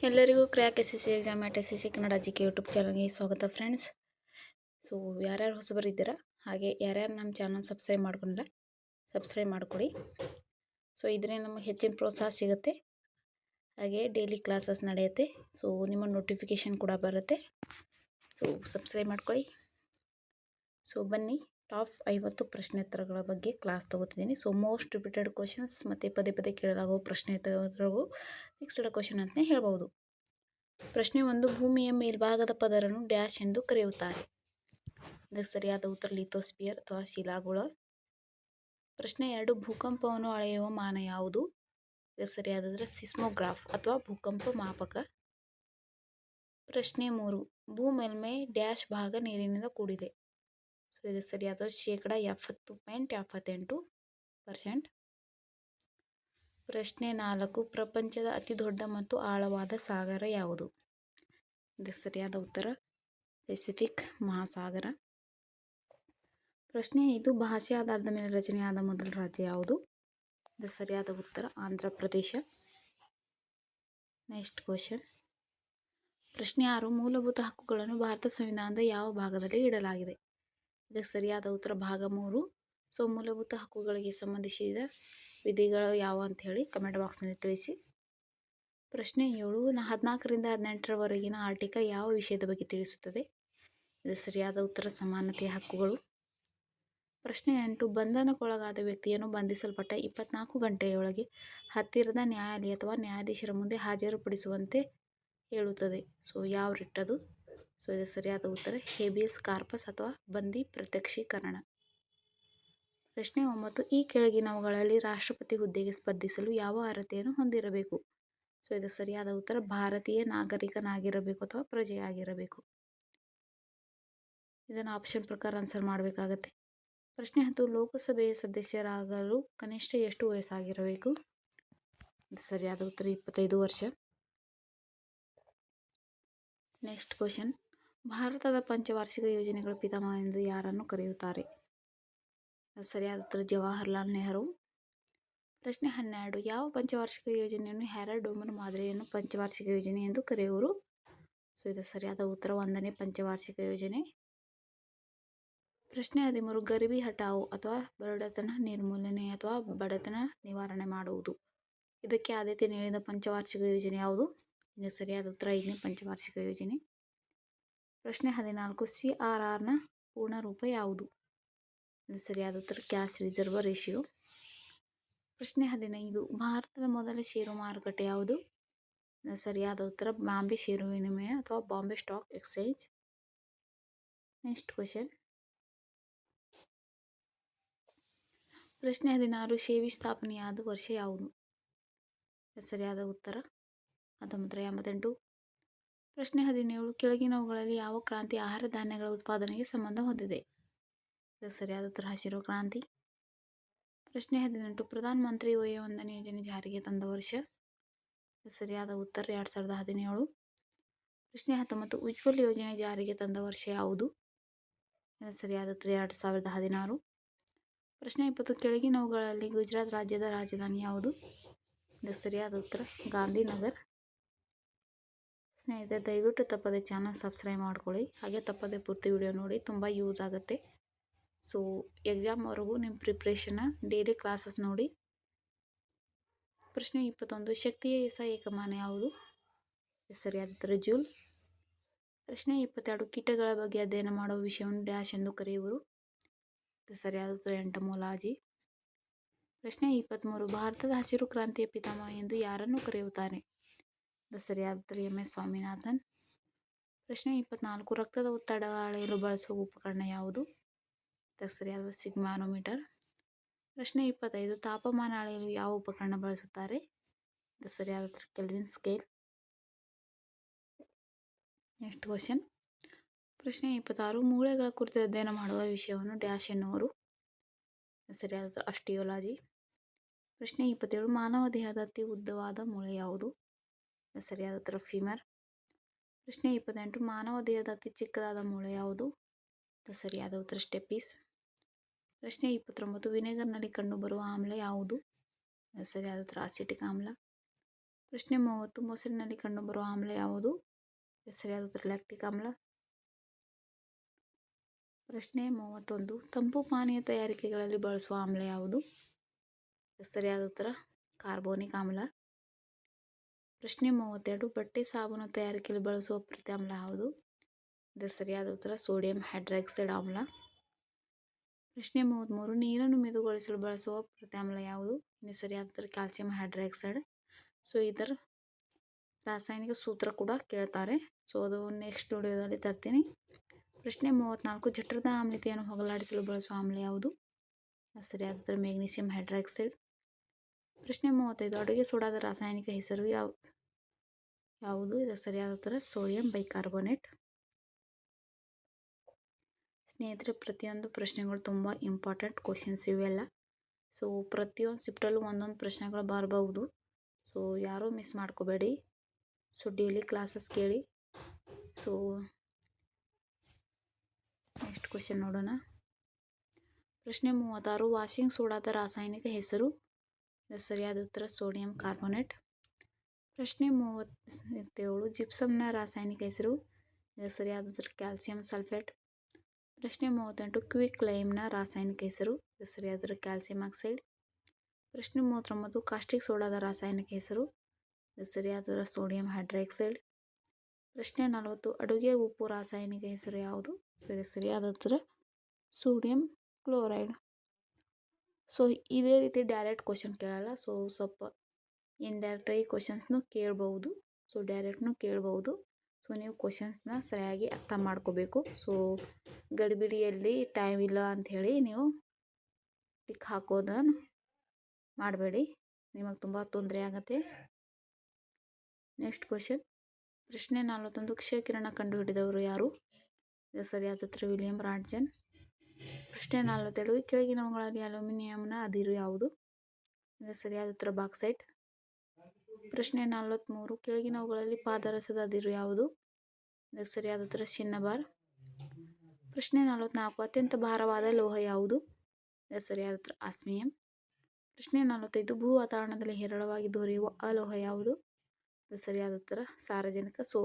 ಎಲ್ಲರಿಗೂ crack S S C exam at S S C Kannada G K YouTube ಚಾನಲ್ಗೆ ಸ್ವಾಗತ friends. So ಯಾರ್ಯಾರು ಹೊಸಬರಿದ್ದೀರಾ, ಹಾಗೆ ಯಾರ್ಯಾರು ನಮ್ಮ ಚಾನಲ್ ಸಬ್ಸ್ಕ್ರೈಬ್ ಮಾಡ್ಕೊಂಡಿಲ್ಲ ಸಬ್ಸ್ಕ್ರೈಬ್ ಮಾಡಿಕೊಡಿ. ಸೊ ಇದರಿಂದ ನಮಗೆ ಹೆಚ್ಚಿನ ಪ್ರೋತ್ಸಾಹ ಸಿಗುತ್ತೆ, ಹಾಗೆ ಡೈಲಿ ಕ್ಲಾಸಸ್ ನಡೆಯುತ್ತೆ. ಸೊ ನಿಮ್ಮ ನೋಟಿಫಿಕೇಷನ್ ಕೂಡ ಬರುತ್ತೆ. ಸೊ ಸಬ್ಸ್ಕ್ರೈಬ್ ಮಾಡ್ಕೊಳ್ಳಿ. ಸೊ ಬನ್ನಿ, ಟಾಪ್ 50 ಪ್ರಶ್ನೋತ್ತರಗಳ ಬಗ್ಗೆ ಕ್ಲಾಸ್ ತೊಗೋತಿದ್ದೀನಿ. ಸೊ ಮೋಸ್ಟ್ ರಿಪೀಟೆಡ್ ಕ್ವಶನ್ಸ್ ಮತ್ತು ಪದೇ ಪದೇ ಕೇಳಲಾಗುವ ಪ್ರಶ್ನೋತ್ತರಗಳು ಫಿಕ್ಸ್ಡ್ ಕ್ವಶನ್ ಅಂತಲೇ ಹೇಳ್ಬೋದು. ಪ್ರಶ್ನೆ 1, ಭೂಮಿಯ ಮೇಲ್ಭಾಗದ ಪದರನ್ನು ಡ್ಯಾಶ್ ಎಂದು ಕರೆಯುತ್ತಾರೆ. ಇದಕ್ಕೆ ಸರಿಯಾದ ಉತ್ತರ ಲಿಥೋಸ್ಫಿಯರ್ ಅಥವಾ ಶಿಲಾಗೋಳ. ಪ್ರಶ್ನೆ 2, ಭೂಕಂಪವನ್ನು ಅಳೆಯುವ ಮಾನ ಯಾವುದು? ಇದಕ್ಕೆ ಸರಿಯಾದ ಉತ್ತರ ಸಿಸ್ಮೋಗ್ರಾಫ್ ಅಥವಾ ಭೂಕಂಪ ಮಾಪಕ. ಪ್ರಶ್ನೆ 3, ಭೂ ಮೇಲ್ಮೈ ಡ್ಯಾಶ್ ಭಾಗ ನೀರಿನಿಂದ ಕೂಡಿದೆ. ಸೊ ಇದಕ್ಕೆ ಸರಿಯಾದ 70.78%. ಪ್ರಶ್ನೆ 4, ಪ್ರಪಂಚದ ಅತಿ ದೊಡ್ಡ ಮತ್ತು ಆಳವಾದ ಸಾಗರ ಯಾವುದು? ಇದಕ್ಕೆ ಸರಿಯಾದ ಉತ್ತರ ಪೆಸಿಫಿಕ್ ಮಹಾಸಾಗರ. ಪ್ರಶ್ನೆ 5, ಭಾಷೆ ಆಧಾರದ ಮೇಲೆ ರಚನೆಯಾದ ಮೊದಲ ರಾಜ್ಯ ಯಾವುದು? ಇದಕ್ಕೆ ಸರಿಯಾದ ಉತ್ತರ ಆಂಧ್ರ ಪ್ರದೇಶ. Next question. ಪ್ರಶ್ನೆ 6, ಮೂಲಭೂತ ಹಕ್ಕುಗಳನ್ನು ಭಾರತ ಸಂವಿಧಾನದ ಯಾವ ಭಾಗದಲ್ಲಿ ಇಡಲಾಗಿದೆ? ಇದಕ್ಕೆ ಸರಿಯಾದ ಉತ್ತರ ಭಾಗ 3. ಸೊ ಮೂಲಭೂತ ಹಕ್ಕುಗಳಿಗೆ ಸಂಬಂಧಿಸಿದ ವಿಧಿಗಳು ಯಾವ ಅಂತ ಹೇಳಿ ಕಮೆಂಟ್ ಬಾಕ್ಸ್ನಲ್ಲಿ ತಿಳಿಸಿ. ಪ್ರಶ್ನೆ 7, 14ರಿಂದ 18ರವರೆಗಿನ ಆರ್ಟಿಕಲ್ ಯಾವ ವಿಷಯದ ಬಗ್ಗೆ ತಿಳಿಸುತ್ತದೆ? ಇದು ಸರಿಯಾದ ಉತ್ತರ ಸಮಾನತೆಯ ಹಕ್ಕುಗಳು. ಪ್ರಶ್ನೆ 8, ಬಂಧನಕ್ಕೊಳಗಾದ ವ್ಯಕ್ತಿಯನ್ನು ಬಂಧಿಸಲ್ಪಟ್ಟ 24 ಗಂಟೆಯೊಳಗೆ ಹತ್ತಿರದ ನ್ಯಾಯಾಲಯ ಅಥವಾ ನ್ಯಾಯಾಧೀಶರ ಮುಂದೆ ಹಾಜರುಪಡಿಸುವಂತೆ ಹೇಳುತ್ತದೆ. ಸೊ ಯಾವ ರಿಟ್ ಅದು? ಸೊ ಇದು ಸರಿಯಾದ ಉತ್ತರ ಹೇಬಿಯಸ್ ಕಾರ್ಪಸ್ ಅಥವಾ ಬಂದಿ ಪ್ರತ್ಯಕ್ಷೀಕರಣ. ಪ್ರಶ್ನೆ 9, ಈ ಕೆಳಗಿನವುಗಳಲ್ಲಿ ರಾಷ್ಟ್ರಪತಿ ಹುದ್ದೆಗೆ ಸ್ಪರ್ಧಿಸಲು ಯಾವ ಅರ್ಹತೆಯನ್ನು ಹೊಂದಿರಬೇಕು? ಸೊ ಇದು ಸರಿಯಾದ ಉತ್ತರ ಭಾರತೀಯ ನಾಗರಿಕನಾಗಿರಬೇಕು ಅಥವಾ ಪ್ರಜೆಯಾಗಿರಬೇಕು. ಇದನ್ನು ಆಪ್ಷನ್ ಪ್ರಕಾರ ಆನ್ಸರ್ ಮಾಡಬೇಕಾಗತ್ತೆ. ಪ್ರಶ್ನೆ 10, ಲೋಕಸಭೆಯ ಸದಸ್ಯರಾಗಲು ಕನಿಷ್ಠ ಎಷ್ಟು ವಯಸ್ಸಾಗಿರಬೇಕು? ಇದು ಸರಿಯಾದ ಉತ್ತರ 25 ವರ್ಷ. Next question. ಭಾರತದ ಪಂಚವಾರ್ಷಿಕ ಯೋಜನೆಗಳ ಪಿತಾಮಹ ಎಂದು ಯಾರನ್ನು ಕರೆಯುತ್ತಾರೆ? ಸರಿಯಾದ ಉತ್ತರ ಜವಾಹರ್ಲಾಲ್ ನೆಹರು. ಪ್ರಶ್ನೆ 12, ಯಾವ ಪಂಚವಾರ್ಷಿಕ ಯೋಜನೆಯನ್ನು ಹ್ಯಾರಲ್ಡ್ ಡೋಮನ್ ಮಾದರಿಯನ್ನು ಪಂಚವಾರ್ಷಿಕ ಯೋಜನೆ ಎಂದು ಕರೆಯುವರು? ಸೊ ಇದು ಸರಿಯಾದ ಉತ್ತರ 1ನೇ ಪಂಚವಾರ್ಷಿಕ ಯೋಜನೆ. ಪ್ರಶ್ನೆ 13, ಗರೀಬಿ ಹಠಾವೋ ಅಥವಾ ಬಡತನ ನಿರ್ಮೂಲನೆ ಅಥವಾ ಬಡತನ ನಿವಾರಣೆ ಮಾಡುವುದು, ಇದಕ್ಕೆ ಆದ್ಯತೆ ನೀಡಿದ ಪಂಚವಾರ್ಷಿಕ ಯೋಜನೆ ಯಾವುದು? ಇದು ಸರಿಯಾದ ಉತ್ತರ 5ನೇ ಪಂಚವಾರ್ಷಿಕ ಯೋಜನೆ. ಪ್ರಶ್ನೆ 14, CRRನ ಪೂರ್ಣ ರೂಪ ಯಾವುದು? ಇದು ಸರಿಯಾದ ಉತ್ತರ ಕ್ಯಾಶ್ ರಿಸರ್ವ್ ರೇಷಿಯೋ. ಪ್ರಶ್ನೆ 15, ಭಾರತದ ಮೊದಲ ಷೇರು ಮಾರುಕಟ್ಟೆ ಯಾವುದು? ಇದು ಸರಿಯಾದ ಉತ್ತರ ಬಾಂಬೆ ಷೇರು ವಿನಿಮಯ ಅಥವಾ Bombay stock exchange. Next question. ಪ್ರಶ್ನೆ 16, ಸೇಬಿ ಸ್ಥಾಪನೆಯಾದ ವರ್ಷ ಯಾವುದು? ಸರಿಯಾದ ಉತ್ತರ 1988. ಪ್ರಶ್ನೆ 17, ಕೆಳಗಿನವುಗಳಲ್ಲಿ ಯಾವ ಕ್ರಾಂತಿ ಆಹಾರ ಧಾನ್ಯಗಳ ಉತ್ಪಾದನೆಗೆ ಸಂಬಂಧ ಹೊಂದಿದೆ? ಇದಕ್ಕೆ ಸರಿಯಾದ ಉತ್ತರ ಹಸಿರು ಕ್ರಾಂತಿ. ಪ್ರಶ್ನೆ 18, ಪ್ರಧಾನ ಮಂತ್ರಿ ವಯ ವಂದನ ಯೋಜನೆ ಜಾರಿಗೆ ತಂದ ವರ್ಷ? ಸರಿಯಾದ ಉತ್ತರ 2017. ಪ್ರಶ್ನೆ 19, ಉಜ್ವಲ್ ಯೋಜನೆ ಜಾರಿಗೆ ತಂದ ವರ್ಷ ಯಾವುದು? ಸರಿಯಾದ ಉತ್ತರ 2016. ಪ್ರಶ್ನೆ 20, ಕೆಳಗಿನವುಗಳಲ್ಲಿ ಗುಜರಾತ್ ರಾಜ್ಯದ ರಾಜಧಾನಿ ಯಾವುದು? ಇದಕ್ಕೆ ಸರಿಯಾದ ಉತ್ತರ ಗಾಂಧಿನಗರ್. ಸ್ನೇಹಿತರೆ, ದಯವಿಟ್ಟು ತಪ್ಪದೆ ಚಾನಲ್ ಸಬ್ಸ್ಕ್ರೈಬ್ ಮಾಡ್ಕೊಳ್ಳಿ, ಹಾಗೆ ತಪ್ಪದೆ ಪೂರ್ತಿ ವಿಡಿಯೋ ನೋಡಿ, ತುಂಬ ಯೂಸ್ ಆಗುತ್ತೆ. ಸೊ ಎಕ್ಸಾಮ್ವರೆಗೂ ನಿಮ್ಮ ಪ್ರಿಪ್ರೇಷನ್ನ ಡೈಲಿ ಕ್ಲಾಸಸ್ ನೋಡಿ. ಪ್ರಶ್ನೆ 21, ಶಕ್ತಿಯ ಎಸ ಏಕಮಾನ ಯಾವುದು? ಸರಿಯಾದ ಉತ್ತರ ಜೂಲ್. ಪ್ರಶ್ನೆ 22, ಕೀಟಗಳ ಬಗ್ಗೆ ಅಧ್ಯಯನ ಮಾಡುವ ವಿಷಯವನ್ನು ಡ್ಯಾಶ್ ಎಂದು ಕರೆಯುವರು? ಸರಿಯಾದ ಉತ್ತರ ಎಂಟಮೋಲಾಜಿ. ಪ್ರಶ್ನೆ 23, ಭಾರತದ ಹಸಿರು ಕ್ರಾಂತಿಯ ಪಿತಾಮಹ ಎಂದು ಯಾರನ್ನು ಕರೆಯುತ್ತಾರೆ? ಸರಿಯಾದ ಉತ್ತರ MS ಸ್ವಾಮಿನಾಥನ್. ಪ್ರಶ್ನೆ 24, ರಕ್ತದ ಒತ್ತಡ ಅಳೆಯಲು ಬಳಸುವ ಉಪಕರಣ ಯಾವುದು? ಸರಿಯಾದ ಸಿಗ್ಮಾನೋಮೀಟರ್. ಪ್ರಶ್ನೆ 25, ತಾಪಮಾನ ಅಳೆಯಲು ಯಾವ ಉಪಕರಣ ಬಳಸುತ್ತಾರೆ? ಸರಿಯಾದ ಉತ್ತರ ಕೆಲ್ವಿನ್ ಸ್ಕೇಲ್. Next question. ಪ್ರಶ್ನೆ 26, ಮೂಳೆಗಳ ಕುರಿತು ಅಧ್ಯಯನ ಮಾಡುವ ವಿಷಯವನ್ನು ಡ್ಯಾಶ್ ಎನ್ನುವರು? ಸರಿಯಾದ ಉತ್ತರ ಆಸ್ಟಿಯೋಲಾಜಿ. ಪ್ರಶ್ನೆ 27, ಮಾನವ ದೇಹದ ಅತಿ ಉದ್ದವಾದ ಮೂಳೆ ಯಾವುದು? ಸರಿಯಾದ ಉತ್ತರ ಫೀಮರ್. ಪ್ರಶ್ನೆ 28, ಮಾನವ ದೇಹದ ಅತಿ ಚಿಕ್ಕದಾದ ಮೂಳೆ ಯಾವುದು? ಸರಿಯಾದ ಉತ್ತರ ಸ್ಟೆಪೀಸ್. ಪ್ರಶ್ನೆ 29, ವಿನೆಗರ್ನಲ್ಲಿ ಕಂಡುಬರುವ ಆಮ್ಲ ಯಾವುದು? ಸರಿಯಾದ ಉತ್ತರ ಅಸಿಟಿಕ್ ಆಮ್ಲ. ಪ್ರಶ್ನೆ 30 ಮೊಸರಿನಲ್ಲಿ ಕಂಡುಬರುವ ಆಮ್ಲ ಯಾವುದು? ಸರಿಯಾದ ಉತ್ತರ ಲ್ಯಾಕ್ಟಿಕ್ ಆಮ್ಲ. ಪ್ರಶ್ನೆ 31 ತಂಪು ಪಾನೀಯ ತಯಾರಿಕೆಗಳಲ್ಲಿ ಬಳಸುವ ಆಮ್ಲ ಯಾವುದು? ಸರಿಯಾದ ಉತ್ತರ ಕಾರ್ಬೋನಿಕ್ ಆಮ್ಲ. ಪ್ರಶ್ನೆ 32 ಬಟ್ಟೆ ಸಾಬೂನು ತಯಾರಿಕೆಯಲ್ಲಿ ಬಳಸುವ ಪ್ರತ್ಯಾಮ್ಲ ಯಾವುದು? ಸರಿಯಾದ ಉತ್ತರ ಸೋಡಿಯಂ ಹೈಡ್ರಾಕ್ಸೈಡ್ ಆಮ್ಲ. ಪ್ರಶ್ನೆ 33 ನೀರನ್ನು ಮೆದುಗೊಳಿಸಲು ಬಳಸುವ ಪ್ರತ್ಯಾಮ್ಲ ಯಾವುದು? ಸರಿಯಾದ ಉತ್ತರ ಕ್ಯಾಲ್ಸಿಯಂ ಹೈಡ್ರಾಕ್ಸೈಡ್. ಸೊ ಇದರ ರಾಸಾಯನಿಕ ಸೂತ್ರ ಕೂಡ ಕೇಳ್ತಾರೆ. ಸೊ ಅದು ನೆಕ್ಸ್ಟ್ ವಿಡಿಯೋದಲ್ಲಿ ತರ್ತೀನಿ. ಪ್ರಶ್ನೆ 34 ಜಠರದ ಆಮ್ಲತೆಯನ್ನು ಹೋಗಲಾಡಿಸಲು ಬಳಸುವ ಆಮ್ಲ ಯಾವುದು? ಸರಿಯಾದ ಉತ್ತರ ಮೆಗ್ನೀಸಿಯಂ ಹೈಡ್ರಾಕ್ಸೈಡ್. ಪ್ರಶ್ನೆ 35 ಅಡುಗೆ ಸೋಡಾದ ರಾಸಾಯನಿಕ ಹೆಸರು ಯಾವುದು? ಇದರ ಸರಿಯಾದ ಉತ್ತರ ಸೋಡಿಯಂ ಬೈಕಾರ್ಬೋನೇಟ್. ಸ್ನೇಹಿತರೆ, ಪ್ರತಿಯೊಂದು ಪ್ರಶ್ನೆಗಳು ತುಂಬ ಇಂಪಾರ್ಟೆಂಟ್ ಕ್ವಶನ್ಸ್ ಇವೆಲ್ಲ. ಸೊ ಪ್ರತಿಯೊಂದು ಶಿಫ್ಟಲ್ಲೂ ಒಂದೊಂದು ಪ್ರಶ್ನೆಗಳು ಬರಬಹುದು. ಸೊ ಯಾರೂ ಮಿಸ್ ಮಾಡ್ಕೋಬೇಡಿ. ಸೊ ಡೈಲಿ ಕ್ಲಾಸಸ್ ಕೇಳಿ. ಸೊ ನೆಕ್ಸ್ಟ್ ಕ್ವಶನ್ ನೋಡೋಣ. ಪ್ರಶ್ನೆ 36 ವಾಷಿಂಗ್ ಸೋಡಾದ ರಾಸಾಯನಿಕ ಹೆಸರು? ಸರಿಯಾದ ಉತ್ತರ ಸೋಡಿಯಂ ಕಾರ್ಬೋನೇಟ್. ಪ್ರಶ್ನೆ 37 ಜಿಪ್ಸಮ್ನ ರಾಸಾಯನಿಕ ಹೆಸರು? ಸರಿಯಾದ ಉತ್ತರ ಕ್ಯಾಲ್ಸಿಯಂ ಸಲ್ಫೇಟ್. ಪ್ರಶ್ನೆ 38 ಕ್ವಿಕ್ ಲೈಮ್ನ ರಾಸಾಯನಿಕ ಹೆಸರು? ಸರಿಯಾದ ಉತ್ತರ ಕ್ಯಾಲ್ಸಿಯಂ ಆಕ್ಸೈಡ್. ಪ್ರಶ್ನೆ 39 ಕಾಸ್ಟಿಕ್ ಸೋಡಾದ ರಾಸಾಯನಿಕ ಹೆಸರು? ಸರಿಯಾದ ಉತ್ತರ ಸೋಡಿಯಂ ಹೈಡ್ರಾಕ್ಸೈಡ್. ಪ್ರಶ್ನೆ 40 ಅಡುಗೆ ಉಪ್ಪು ರಾಸಾಯನಿಕ ಹೆಸರು ಯಾವುದು? ಸೊ ಇದಕ್ಕೆ ಸರಿಯಾದ ಉತ್ತರ ಸೋಡಿಯಂ ಕ್ಲೋರೈಡ್. ಸೊ ಇದೇ ರೀತಿ ಡೈರೆಕ್ಟ್ ಕ್ವಶನ್ ಕೇಳಲ್ಲ. ಸೊ ಸ್ವಲ್ಪ ಇಂಡೈರೆಕ್ಟಾಗಿ ಕ್ವಶನ್ಸ್ನು ಕೇಳ್ಬೋದು. ಸೊ ಡೈರೆಕ್ಟ್ನು ಕೇಳ್ಬೋದು. ಸೊ ನೀವು ಕ್ವಶನ್ಸ್ನ ಸರಿಯಾಗಿ ಅರ್ಥ ಮಾಡ್ಕೋಬೇಕು. ಸೊ ಗಡಿಬಿಡಿಯಲ್ಲಿ ಟೈಮ್ ಇಲ್ಲ ಅಂಥೇಳಿ ನೀವು ಟಿಕ್ ಹಾಕೋದನ್ನು ಮಾಡಬೇಡಿ. ನಿಮಗೆ ತುಂಬ ತೊಂದರೆ ಆಗುತ್ತೆ. Next question. ಪ್ರಶ್ನೆ 41 ಕ್ಷಕಿರಣ ಕಂಡುಹಿಡಿದವರು ಯಾರು? ಇದು ಸರಿಯಾದ ಉತ್ತರ ವಿಲಿಯಂ ರಾಂಟ್ಜನ್. ಪ್ರಶ್ನೆ 42 ಕೆಳಗಿನವುಗಳಲ್ಲಿ ಅಲ್ಯೂಮಿನಿಯಂನ ಅದಿರು ಯಾವುದು? ಇದು ಸರಿಯಾದ ಉತ್ತರ ಬಾಕ್ಸೈಟ್. ಪ್ರಶ್ನೆ 43 ಕೆಳಗಿನವುಗಳಲ್ಲಿ ಪಾದರಸದ ಅದಿರು ಯಾವುದು? ಇದು ಸರಿಯಾದ ಉತ್ತರ ಸಿನ್ನಬಾರ್. ಪ್ರಶ್ನೆ 44 ಅತ್ಯಂತ ಭಾರವಾದ ಲೋಹ ಯಾವುದು? ಇದು ಸರಿಯಾದ ಉತ್ತರ ಆಸ್ಮಿಯಂ. ಪ್ರಶ್ನೆ 45 ಭೂ ವಾತಾವರಣದಲ್ಲಿ ಹೇರಳವಾಗಿ ದೊರೆಯುವ ಅಲೋಹ ಯಾವುದು? ಇದು ಸರಿಯಾದ ಉತ್ತರ ಸಾರಜನಕ. ಸೊ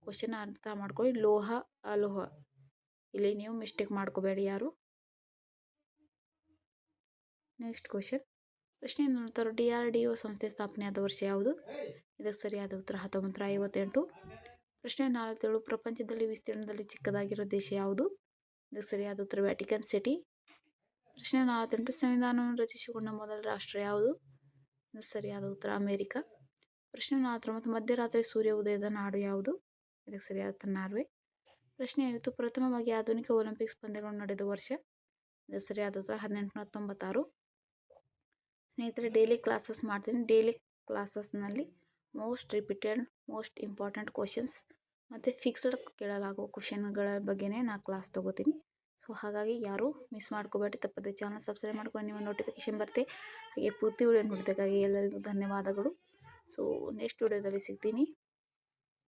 ಕ್ವಶನ್ ಅರ್ಥ ಮಾಡ್ಕೊಳ್ಳಿ. ಲೋಹ ಅಲೋಹ ಇಲ್ಲಿ ನೀವು ಮಿಸ್ಟೇಕ್ ಮಾಡ್ಕೋಬೇಡಿ ಯಾರು. Next question. ಪ್ರಶ್ನೆ 46 DRDO ಸಂಸ್ಥೆ ಸ್ಥಾಪನೆಯಾದ ವರ್ಷ ಯಾವುದು? ಇದಕ್ಕೆ ಸರಿಯಾದ ಉತ್ತರ 1958. ಪ್ರಶ್ನೆ 47 ಪ್ರಪಂಚದಲ್ಲಿ ವಿಸ್ತೀರ್ಣದಲ್ಲಿ ಚಿಕ್ಕದಾಗಿರೋ ದೇಶ ಯಾವುದು? ಇದಕ್ಕೆ ಸರಿಯಾದ ಉತ್ತರ ವ್ಯಾಟಿಕನ್ ಸಿಟಿ. ಪ್ರಶ್ನೆ 48 ಸಂವಿಧಾನವನ್ನು ರಚಿಸಿಕೊಂಡ ಮೊದಲ ರಾಷ್ಟ್ರ ಯಾವುದು? ಇದಕ್ಕೆ ಸರಿಯಾದ ಉತ್ತರ ಅಮೆರಿಕ. ಪ್ರಶ್ನೆ 49 ಮಧ್ಯರಾತ್ರಿ ಸೂರ್ಯ ಉದಯದ ನಾಡು ಯಾವುದು? ಇದಕ್ಕೆ ಸರಿಯಾದ ಉತ್ತರ ನಾರ್ವೆ. ಪ್ರಶ್ನೆ 50 ಪ್ರಥಮವಾಗಿ ಆಧುನಿಕ ಒಲಿಂಪಿಕ್ಸ್ ಪಂದ್ಯಗಳು ನಡೆದ ವರ್ಷ? ಇದಕ್ಕೆ ಸರಿಯಾದ ಉತ್ತರ 1896. ಸ್ನೇಹಿತರೆ, ಡೈಲಿ ಕ್ಲಾಸಸ್ ಮಾಡ್ತೀನಿ. ಡೈಲಿ ಕ್ಲಾಸಸ್ನಲ್ಲಿ most repeated most important questions ಮತ್ತು ಫಿಕ್ಸ್ಡ್ ಕೇಳಲಾಗುವ ಕ್ವಶನ್ಗಳ ಬಗ್ಗೆನೇ ನಾನು ಕ್ಲಾಸ್ ತೊಗೋತೀನಿ. ಸೊ ಹಾಗಾಗಿ ಯಾರೂ ಮಿಸ್ ಮಾಡ್ಕೋಬೇಡಿ. ತಪ್ಪದೆ ಚಾನಲ್ ಸಬ್ಸ್ಕ್ರೈಬ್ ಮಾಡ್ಕೊಂಡು ನಿಮ್ಮ ನೋಟಿಫಿಕೇಶನ್ ಬರುತ್ತೆ. ಹಾಗೆ ಪೂರ್ತಿ ವಿಡಿಯೋ ನೋಡಿದ್ದಕ್ಕಾಗಿ ಎಲ್ಲರಿಗೂ ಧನ್ಯವಾದಗಳು. ಸೊ ನೆಕ್ಸ್ಟ್ ವಿಡಿಯೋದಲ್ಲಿ ಸಿಗ್ತೀನಿ.